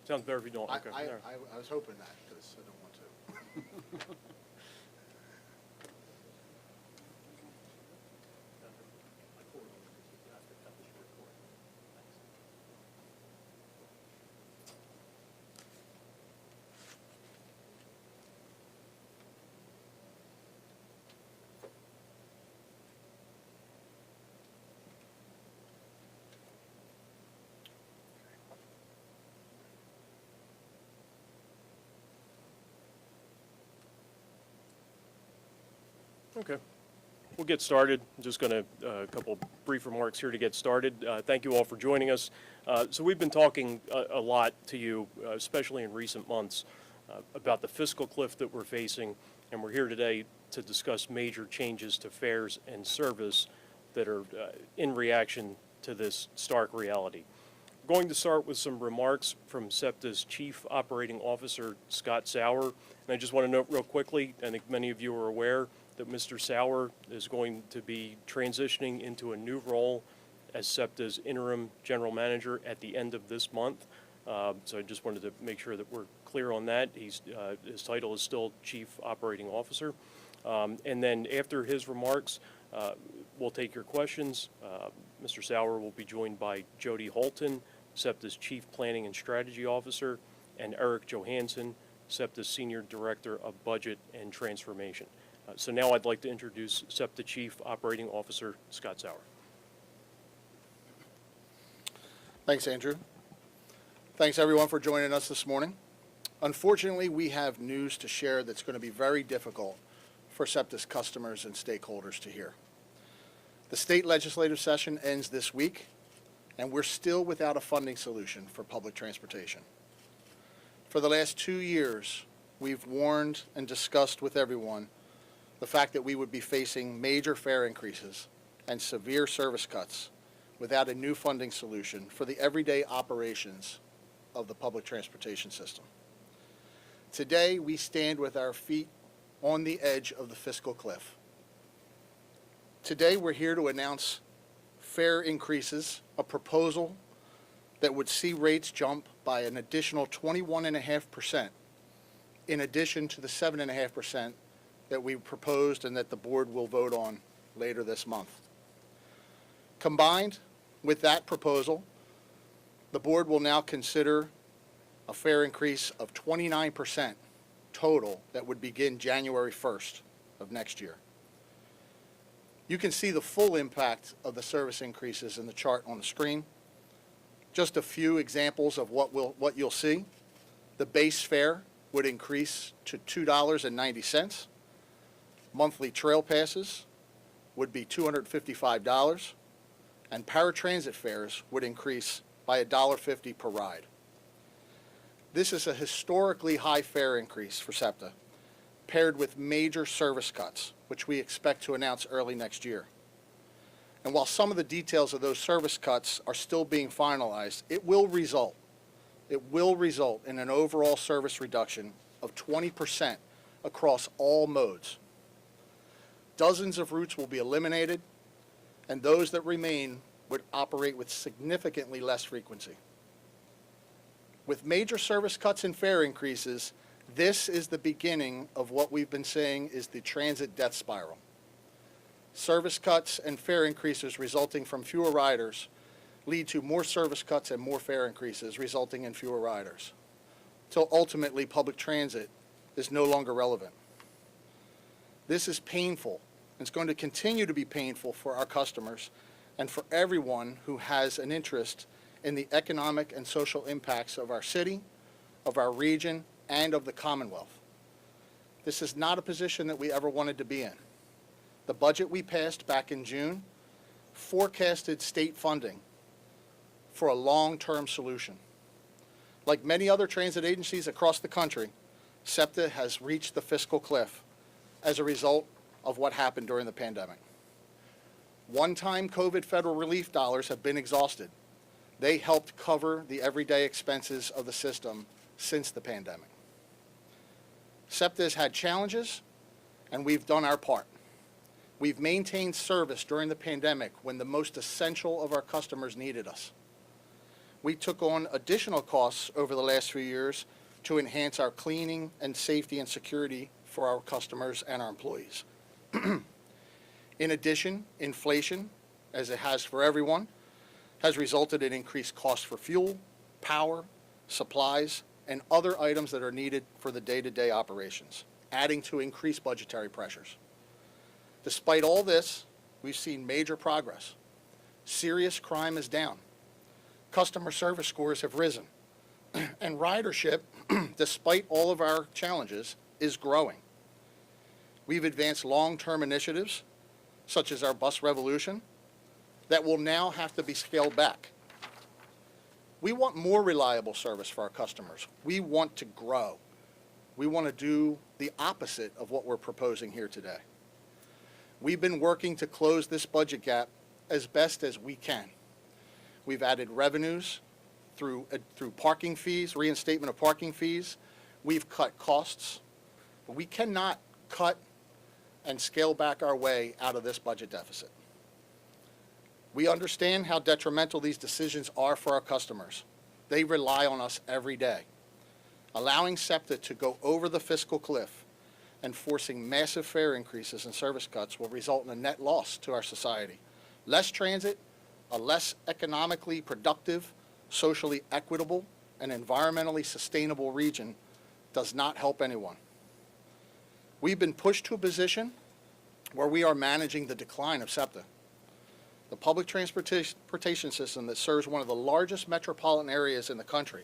Sounds better if you don't. Okay. All right. I was hoping that because I don't want to. Okay. We'll get started. I'm just going to, a couple brief remarks here to get started. Thank you all for joining us. So we've been talking a lot to you, especially in recent months, about the fiscal cliff that we're facing, and we're here today to discuss major changes to fares and service that are in reaction to this stark reality. We're going to start with some remarks from SEPTA's Chief Operating Officer, Scott Sauer. And I just want to note real quickly, I think many of you are aware that Mr. Sauer is going to be transitioning into a new role as SEPTA's interim general manager at the end of this month. So I just wanted to make sure that we're clear on that. His title is still Chief Operating Officer. And then after his remarks, we'll take your questions. Mr. Sauer will be joined by Jody Holton, SEPTA's Chief Planning and Strategy Officer, and Eric Johansson, SEPTA's Senior Director of Budget and Transformation. So now I'd like to introduce SEPTA Chief Operating Officer Scott Sauer. Thanks, Andrew. Thanks, everyone, for joining us this morning. Unfortunately, we have news to share that's going to be very difficult for SEPTA's customers and stakeholders to hear. The state legislative session ends this week, and we're still without a funding solution for public transportation. For the last 2 years, we've warned and discussed with everyone the fact that we would be facing major fare increases and severe service cuts without a new funding solution for the everyday operations of the public transportation system. Today, we stand with our feet on the edge of the fiscal cliff. Today, we're here to announce fare increases, a proposal that would see rates jump by an additional 21.5%, in addition to the 7.5% that we proposed and that the board will vote on later this month. Combined with that proposal, the board will now consider a fare increase of 29% total that would begin January 1st of next year. You can see the full impact of the service increases in the chart on the screen. Just a few examples of what you'll see. The base fare would increase to $2.90. Monthly trail passes would be $255, and paratransit fares would increase by $1.50 per ride. This is a historically high fare increase for SEPTA, paired with major service cuts, which we expect to announce early next year. And while some of the details of those service cuts are still being finalized, it will result in an overall service reduction of 20% across all modes. Dozens of routes will be eliminated, and those that remain would operate with significantly less frequency. With major service cuts and fare increases, this is the beginning of what we've been saying is the transit death spiral. Service cuts and fare increases resulting from fewer riders lead to more service cuts and more fare increases resulting in fewer riders, till ultimately public transit is no longer relevant. This is painful. It's going to continue to be painful for our customers and for everyone who has an interest in the economic and social impacts of our city, of our region, and of the Commonwealth. This is not a position that we ever wanted to be in. The budget we passed back in June forecasted state funding for a long-term solution. Like many other transit agencies across the country, SEPTA has reached the fiscal cliff as a result of what happened during the pandemic. One-time COVID federal relief dollars have been exhausted. They helped cover the everyday expenses of the system since the pandemic. SEPTA has had challenges, and we've done our part. We've maintained service during the pandemic when the most essential of our customers needed us. we took on additional costs over the last few years to enhance our cleaning and safety and security for our customers and our employees. In addition, inflation, as it has for everyone, has resulted in increased costs for fuel, power, supplies, and other items that are needed for the day-to-day operations, adding to increased budgetary pressures. Despite all this, we've seen major progress. Serious crime is down. Customer service scores have risen. And ridership, despite all of our challenges, is growing. We've advanced long-term initiatives, such as our bus revolution, that will now have to be scaled back. We want more reliable service for our customers. We want to grow. We want to do the opposite of what we're proposing here today. We've been working to close this budget gap as best as we can. We've added revenues through parking fees, reinstatement of parking fees. We've cut costs. But we cannot cut and scale back our way out of this budget deficit. We understand how detrimental these decisions are for our customers. They rely on us every day. Allowing SEPTA to go over the fiscal cliff and forcing massive fare increases and service cuts will result in a net loss to our society. Less transit, a less economically productive, socially equitable, and environmentally sustainable region does not help anyone. We've been pushed to a position where we are managing the decline of SEPTA. The public transportation system that serves one of the largest metropolitan areas in the country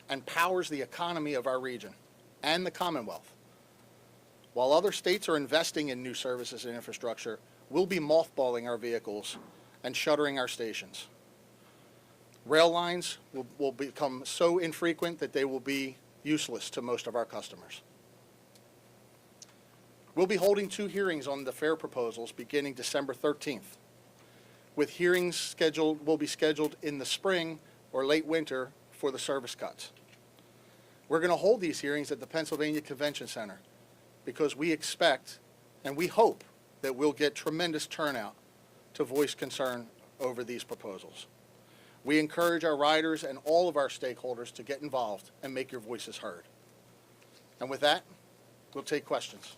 and powers the economy of our region and the Commonwealth. While other states are investing in new services and infrastructure, we'll be mothballing our vehicles and shuttering our stations. Rail lines will become so infrequent that they will be useless to most of our customers. We'll be holding 2 hearings on the fare proposals beginning December 13th. With hearings will be scheduled in the spring or late winter for the service cuts. We're going to hold these hearings at the Pennsylvania Convention Center because we expect and we hope that we'll get tremendous turnout to voice concern over these proposals. We encourage our riders and all of our stakeholders to get involved and make your voices heard. And with that, we'll take questions.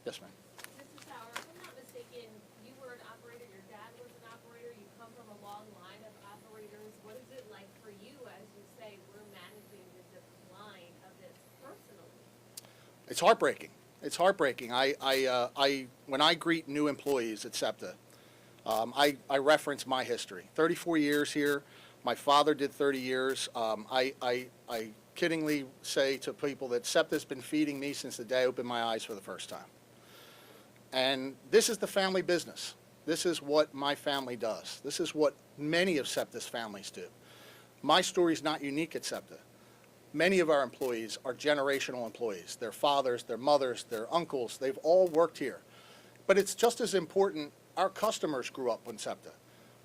Yes, ma'am. Mr. Sauer, if I'm not mistaken, you were an operator, your dad was an operator, you come from a long line of operators. What is it like for you as you say we're managing the decline of this personally? It's heartbreaking. It's heartbreaking. When I greet new employees at SEPTA, I reference my history. 34 years here. My father did 30 years. I kiddingly say to people that SEPTA's been feeding me since the day I opened my eyes for the first time. And this is the family business. This is what my family does. This is what many of SEPTA's families do. My story is not unique at SEPTA. Many of our employees are generational employees. Their fathers, their mothers, their uncles, they've all worked here. But it's just as important, our customers grew up on SEPTA.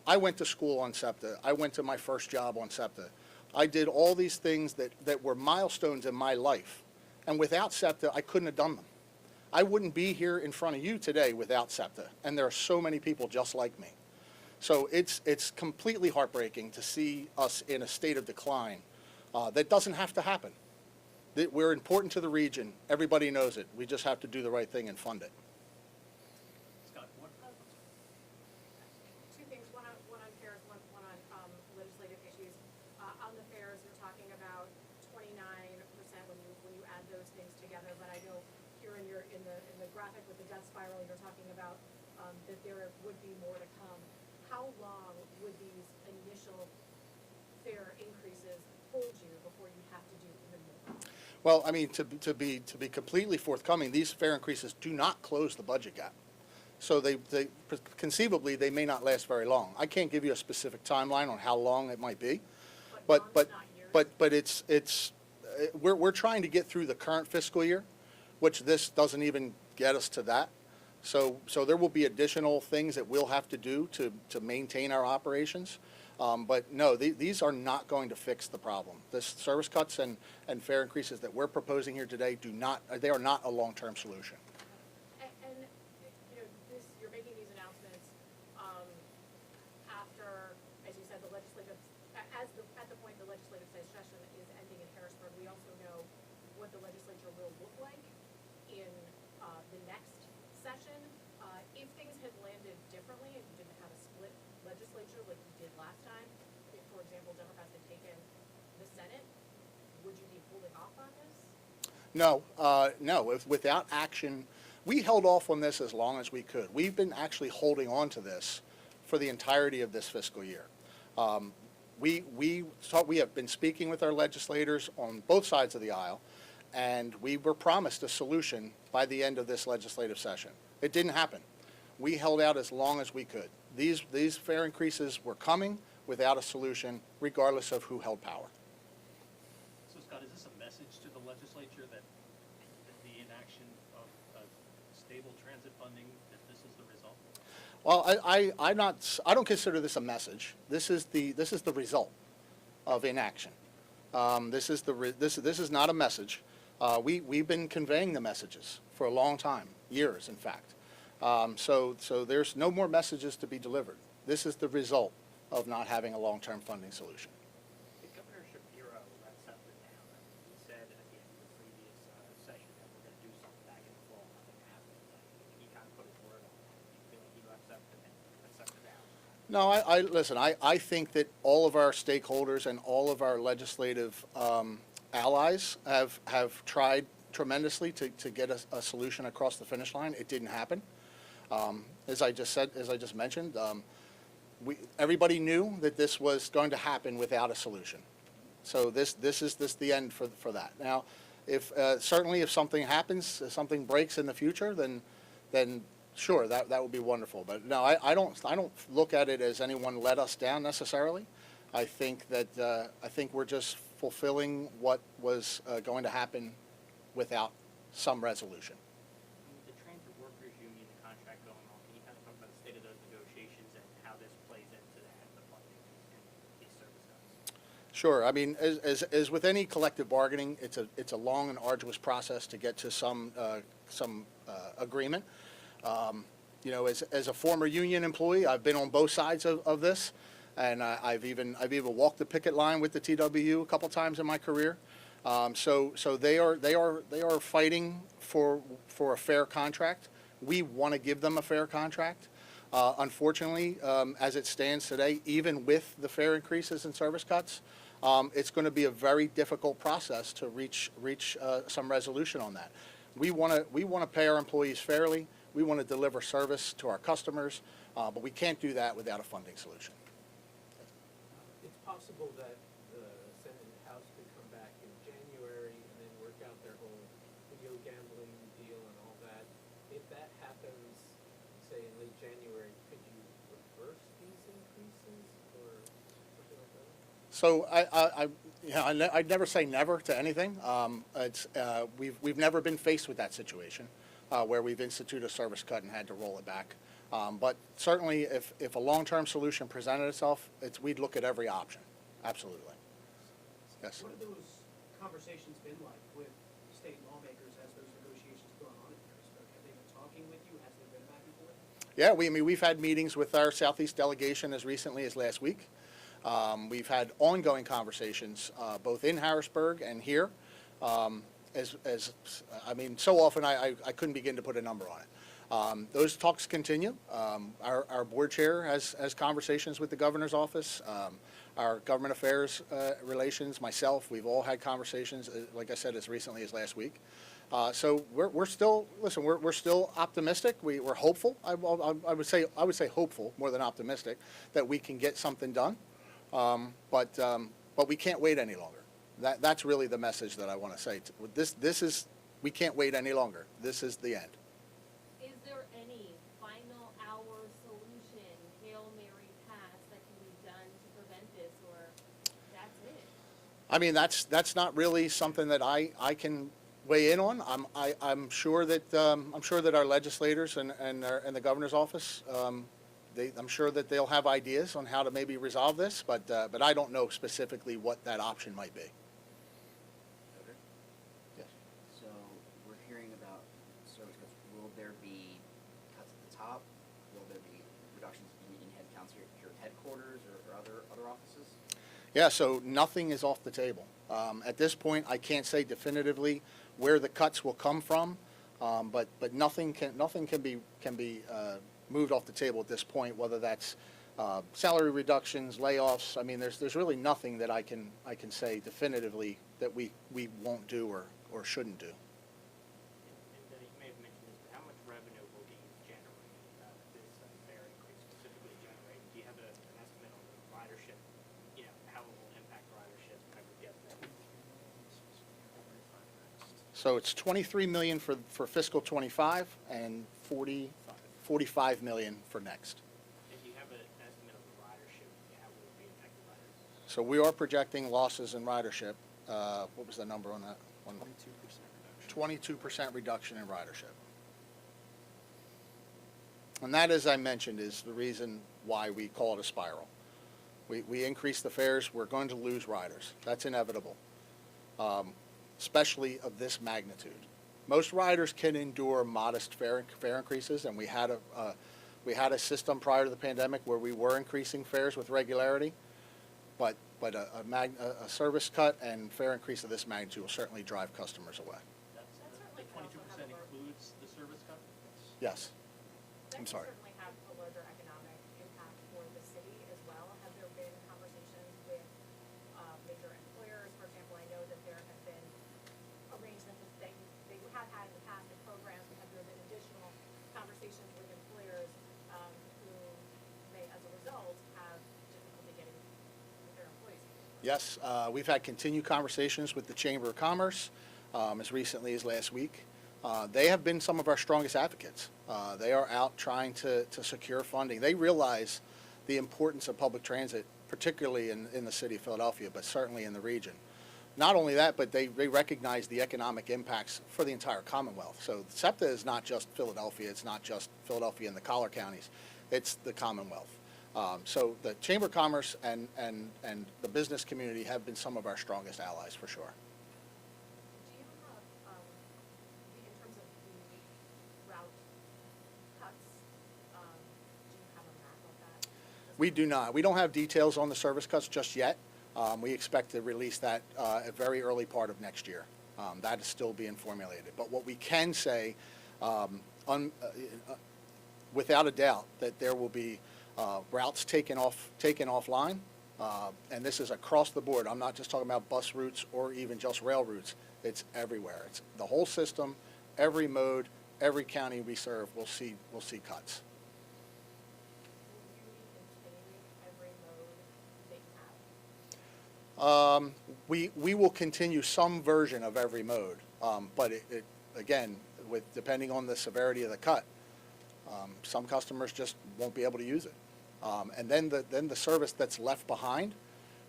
I went to school on SEPTA. I went to my first job on SEPTA. I did all these things that were milestones in my life. And without SEPTA, I couldn't have done them. I wouldn't be here in front of you today without SEPTA. And there are so many people just like me. So it's completely heartbreaking to see us in a state of decline. That doesn't have to happen. We're important to the region. Everybody knows it. We just have to do the right thing and fund it. Scott, what? Two things, one on fares, one on legislative issues. On the fares, you're talking about 29% when you add those things together, but I know here in the graphic with the death spiral, you're talking about that there would be more to come. How long would these initial fare increases hold you before you have to do even more? Well, I mean, to be completely forthcoming, these fare increases do not close the budget gap. So they conceivably they may not last very long. I can't give you a specific timeline on how long it might be, but we're trying to get through the current fiscal year, which this doesn't even get us to that. So there will be additional things that we'll have to do to maintain our operations. But no, these are not going to fix the problem. This service cuts and fare increases that we're proposing here today they are not a long-term solution. And you know, you're making these announcements after, as you said, the legislative will look like in the next session. If things had landed differently, if you didn't have a split legislature like you did last time, if, for example, Democrats had taken the Senate, would you be holding off on this? No, no. Without action, we held off on this as long as we could. We've been actually holding on to this for the entirety of this fiscal year. We have been speaking with our legislators on both sides of the aisle, and we were promised a solution by the end of this legislative session. It didn't happen. We held out as long as we could. These fare increases were coming without a solution, regardless of who held power. So Scott, is this a message to the legislature that the inaction of stable transit funding, that this is the result? Well, I don't consider this a message. This is the result of inaction. This is not a message. We've been conveying the messages for a long time, years, in fact. So there's no more messages to be delivered. This is the result of not having a long-term funding solution. Governor Shapiro let SEPTA down. He said at the end of the previous session that we're going to do something back in the fall. Nothing happened. He kind of put his word on that. Do you feel like he let SEPTA down? No, listen, I think that all of our stakeholders and all of our legislative allies have tried tremendously to get a solution across the finish line. It didn't happen. As I just mentioned, everybody knew that this was going to happen without a solution. So this is the end for that. Now, if certainly if something happens, if something breaks in the future, then sure, that would be wonderful. But no, I don't look at it as anyone let us down necessarily. I think we're just fulfilling what was going to happen without some resolution. The transit workers union, the contract going on, can you kind of talk about the state of those negotiations and how this plays into the funding and these service cuts? Sure. I mean, as with any collective bargaining, it's a long and arduous process to get to some agreement. You know, as a former union employee, I've been on both sides of this, and I've even walked the picket line with the TWU a couple times in my career. So they are fighting for a fair contract. We want to give them a fair contract. Unfortunately, as it stands today, even with the fare increases and service cuts, it's going to be a very difficult process to reach some resolution on that. We want to pay our employees fairly. We want to deliver service to our customers, but we can't do that without a funding solution. It's possible that the Senate and House could come back in January and then work out their whole video gambling deal and all that. If that happens, say in late January, could you reverse these increases or something like that? So I'd never say never to anything. We've never been faced with that situation where we've instituted a service cut and had to roll it back. But certainly, if a long-term solution presented itself, we'd look at every option. Absolutely. Yes. What have those conversations been like with state lawmakers as those negotiations go on in Harrisburg? Have they been talking with you? Has there been a back and forth? Yeah, we've had meetings with our Southeast delegation as recently as last week. We've had ongoing conversations both in Harrisburg and here. I mean, so often I couldn't begin to put a number on it. Those talks continue. Our board chair has conversations with the governor's office. Our government affairs relations, myself, we've all had conversations, like I said, as recently as last week. So we're still we're still optimistic. We're hopeful. I would say hopeful more than optimistic that we can get something done. But we can't wait any longer. That's really the message that I want to say. We can't wait any longer. This is the end. Is there any final hour solution, Hail Mary pass that can be done to prevent this, or that's it? I mean, that's not really something that I can weigh in on. I'm sure that our legislators and the governor's office, I'm sure that they'll have ideas on how to maybe resolve this, but I don't know specifically what that option might be. Okay. Yes. So we're hearing about service cuts. Will there be cuts at the top? Will there be reductions in headcounts here at headquarters or other offices? Yeah, so nothing is off the table. At this point, I can't say definitively where the cuts will come from, but nothing can be moved off the table at this point, whether that's salary reductions, layoffs. I mean, there's really nothing that I can say definitively that we won't do or shouldn't do. And you may have mentioned this, but how much revenue will be generated this fare increase specifically generated? Do you have an estimate on the ridership, how it will impact ridership when we get there? So it's 23 million for fiscal 25 and 45 million for next. And do you have an estimate of the ridership, how will it be affected by this? So we are projecting losses in ridership. What was the number on that one? 22% reduction in ridership. And that, as I mentioned, is the reason why we call it a spiral. We increase the fares, we're going to lose riders. That's inevitable, especially of this magnitude. Most riders can endure modest fare increases, and we had a system prior to the pandemic where we were increasing fares with regularity, but a service cut and fare increase of this magnitude will certainly drive customers away. That's, certainly the can 22% also have a- includes the service cut? Yes. That I'm can sorry. certainly have a larger economic impact for the city as well. Have there been conversations with major employers? For example, I know that there have been arrangements that they have had in the past in programs. Have there been additional conversations with employers who may, as a result, have difficulty getting their employees? Yes, we've had continued conversations with the Chamber of Commerce as recently as last week. They have been some of our strongest advocates. They are out trying to secure funding. They realize the importance of public transit, particularly in the city of Philadelphia, but certainly in the region. Not only that, but they recognize the economic impacts for the entire Commonwealth. So SEPTA is not just Philadelphia. It's not just Philadelphia and the collar counties. It's the Commonwealth. So the Chamber of Commerce and the business community have been some of our strongest allies for sure. Do you have, in terms of the route cuts, do you have a map of that? We do not. We don't have details on the service cuts just yet. We expect to release that a very early part of next year. That is still being formulated. But what we can say, without a doubt, that there will be routes taken offline, and this is across the board. I'm not just talking about bus routes or even just rail routes. It's everywhere. It's the whole system, every mode, every county we serve will see cuts. Will you be continuing every mode that you have? We will continue some version of every mode, but it again, depending on the severity of the cut, some customers just won't be able to use it, and then the service that's left behind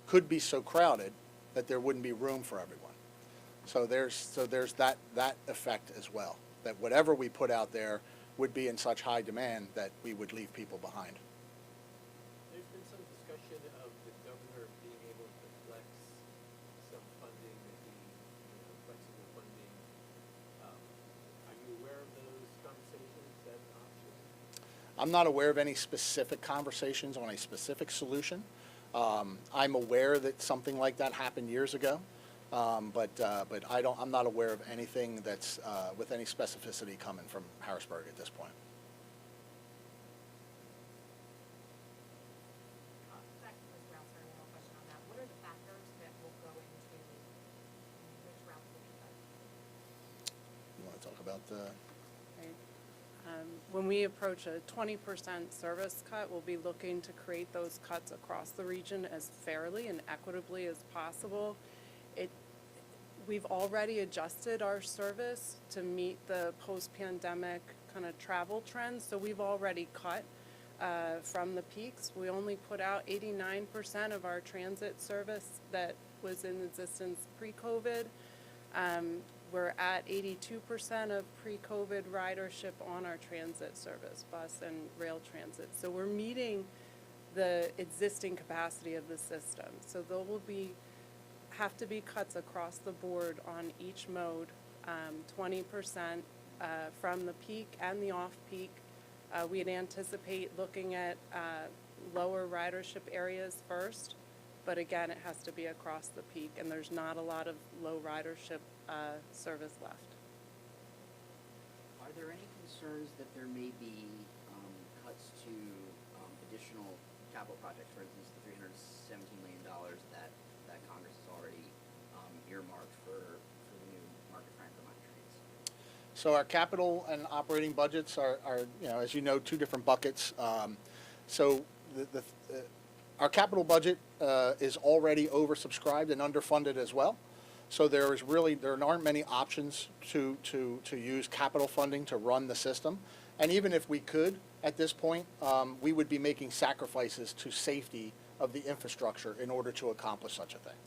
could be so crowded that there wouldn't be room for everyone. So there's that effect as well. That whatever we put out there would be in such high demand that we would leave people behind. There's been some discussion of the governor being able to flex some funding, maybe flexible funding. Are you aware of those conversations? Is that an option? I'm not aware of any specific conversations on a specific solution. I'm aware that something like that happened years ago, but I'm not aware of anything that's with any specificity coming from Harrisburg at this point. Back to Ms. Brown, sorry, one more question on that. What are the factors that will go into which routes will be cut? You want to talk about the? Right. When we approach a 20% service cut, we'll be looking to create those cuts across the region as fairly and equitably as possible. We've already adjusted our service to meet the post-pandemic kind of travel trends, so we've already cut from the peaks. We only put out 89% of our transit service that was in existence pre-COVID. We're at 82% of pre-COVID ridership on our transit service, bus and rail transit. So we're meeting the existing capacity of the system. So there will have to be cuts across the board on each mode, 20% from the peak and the off-peak. We'd anticipate looking at lower ridership areas first, But again, it has to be across the peak, and there's not a lot of low ridership service left. Are there any concerns that there may be cuts to additional capital projects, for instance, the $317 million that Congress has already earmarked for the new Market Frankfurt mine trains? So our capital and operating budgets are as you know, two different buckets. So our capital budget is already oversubscribed and underfunded as well. So there aren't many options to use capital funding to run the system. And even if we could, at this point, we would be making sacrifices to safety of the infrastructure in order to accomplish such a thing.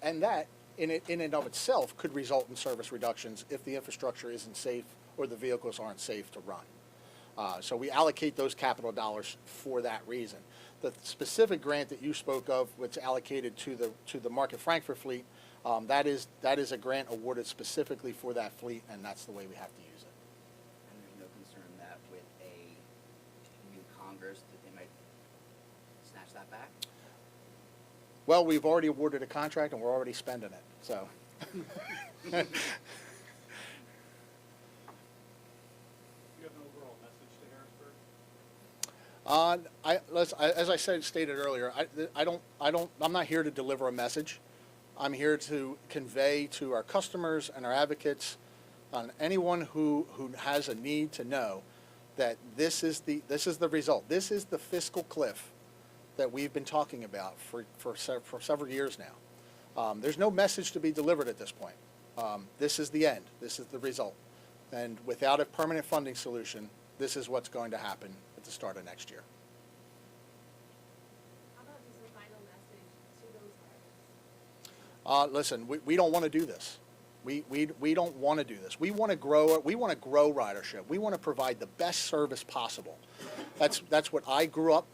And that in and of itself could result in service reductions if the infrastructure isn't safe or the vehicles aren't safe to run. So we allocate those capital dollars for that reason. The specific grant that you spoke of, which allocated to the Market Frankfurt fleet, that is a grant awarded specifically for that fleet, and that's the way we have to use it. And there's no concern that with a new Congress that they might snatch that back? Well, we've already awarded a contract and we're already spending it, so. You have an overall message to Harrisburg? As I stated earlier, I'm not here to deliver a message. I'm here to convey to our customers and our advocates, anyone who has a need to know that this is the result. This is the fiscal cliff that we've been talking about for several years now. There's no message to be delivered at this point. This is the end. This is the result. And without a permanent funding solution, this is what's going to happen at the start of next year. How about just a final message to those riders? Listen, we don't want to do this. We don't want to do this. We want to grow ridership. We want to provide the best service possible. That's what I grew up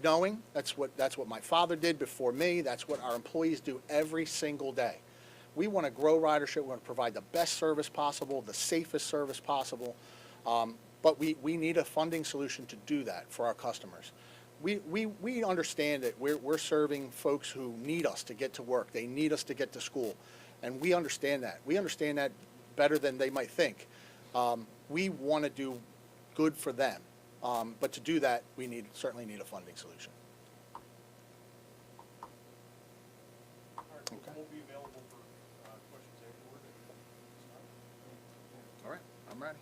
knowing. That's what my father did before me. That's what our employees do every single day. We want to grow ridership. We want to provide the best service possible, the safest service possible. But we need a funding solution to do that for our customers. We understand that we're serving folks who need us to get to work. They need us to get to school. And we understand that. We understand that better than they might think. We want to do good for them. But to do that, we certainly need a funding solution. All right, we'll be available for questions afterward. All right, I'm ready.